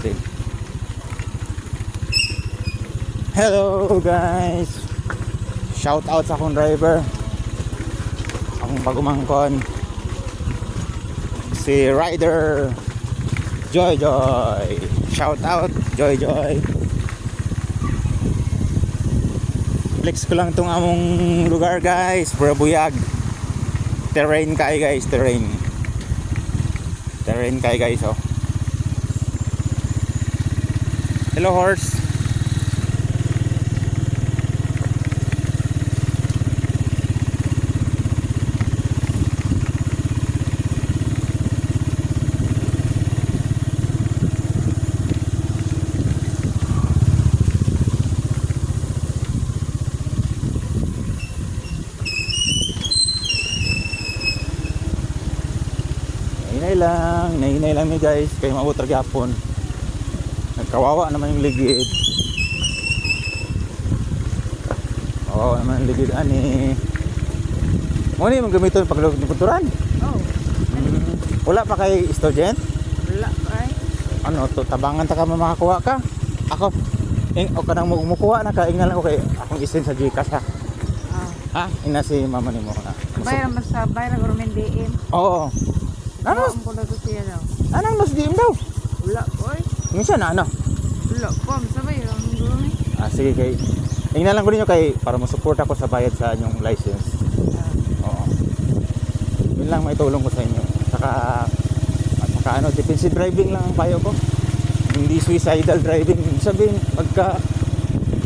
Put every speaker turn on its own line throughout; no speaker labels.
natin. Hello guys, shout out sa akong driver, akong pagumangkon, si Rider Joy Joy. Shout out Joy Joy. Flex ko lang tong among lugar guys, Burabuyag. Terrain kay guys, terrain kay guys. Oh, hello horse. Nahinay lang ni guys, kay maabot ra gyapon. Nagkawawa naman yung ligid. Kawawa naman yung ligid ani. Mo ni magamiton pag luturan.
Oh.
Wala pa kay student?
Wala pa ay.
Ano to, tabangan ta ka makakuha ka? Ako o kanang mukuha na ka ingnan lang ko kay akong isin sa GCash ha. Ha? Ina si mama nimo na.
Bayram sa bayram government DM.
Oo. Ano?
Ang pula to siya daw.
Anong mas diim daw?
Wala ko ay.
Minsan na ano?
Wala ko, sabay ang gulong eh.
Sige kay. Ingnan lang ko ninyo kay para mo support ako sa bayad sa inyong license. Oo. Yun lang may tulong ko sa inyo. Saka ano, defensive driving lang ang payo ko. Hindi suicidal driving. Sabihin pagka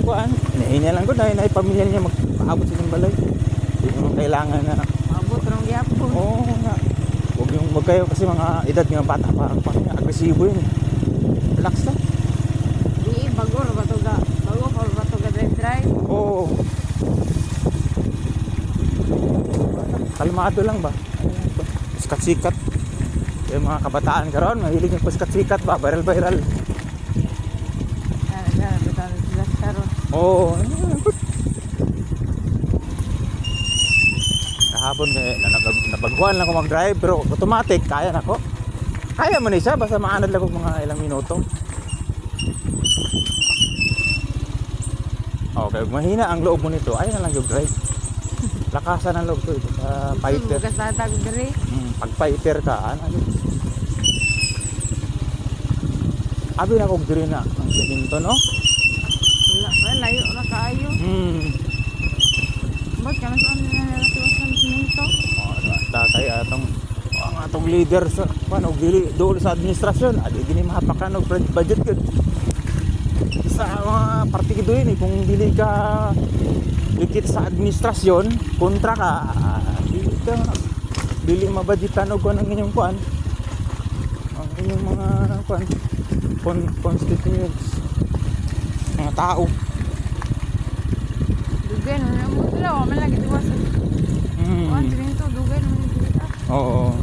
kuan, hinahinga lang ko na pamilya niya magpaabot sa inyong balay. Hindi mo kailangan na
Abot rong gyapon.
oo nga. Huwag kayo kasi mga edad nga bata pa agresibo yun. Relax lang.
Di bago ra ba to ga drive.
Oo. Kalmado lang ba? Sikat-sikat. Yung mga kabataan karon mahilig yung sikat-sikat ba, viral.
Betal sila karon.
Oo. Kahapon nabaguhan lang ako mag-drive pero automatic kaya na ko. Kaya mo na isa basta maanad lang ko mga ilang minuto. Okay, mahina ang loob mo nito. Ay na lang yung drive. Lakasan ang loob ko ito sa fighter.
Bukas na tag diri.
Pag fighter ka, ano yun? Abi na kong diri na ang siminto, no?
Wala, layo ra kaayo. Ba't ka na saan na nalatiwasan siminto?
Tatay atong leader sa paano dili doon sa administrasyon adi gini mahapakan og budget gud sa mga partido yun kung dili ka likit sa administrasyon kontra ka dili mabudgetan og kanang inyong kuan ang inyong mga kuan constituents mga tao
dugan na mo sila man lagi tiwasan. Siminto dugan mo dito.
oo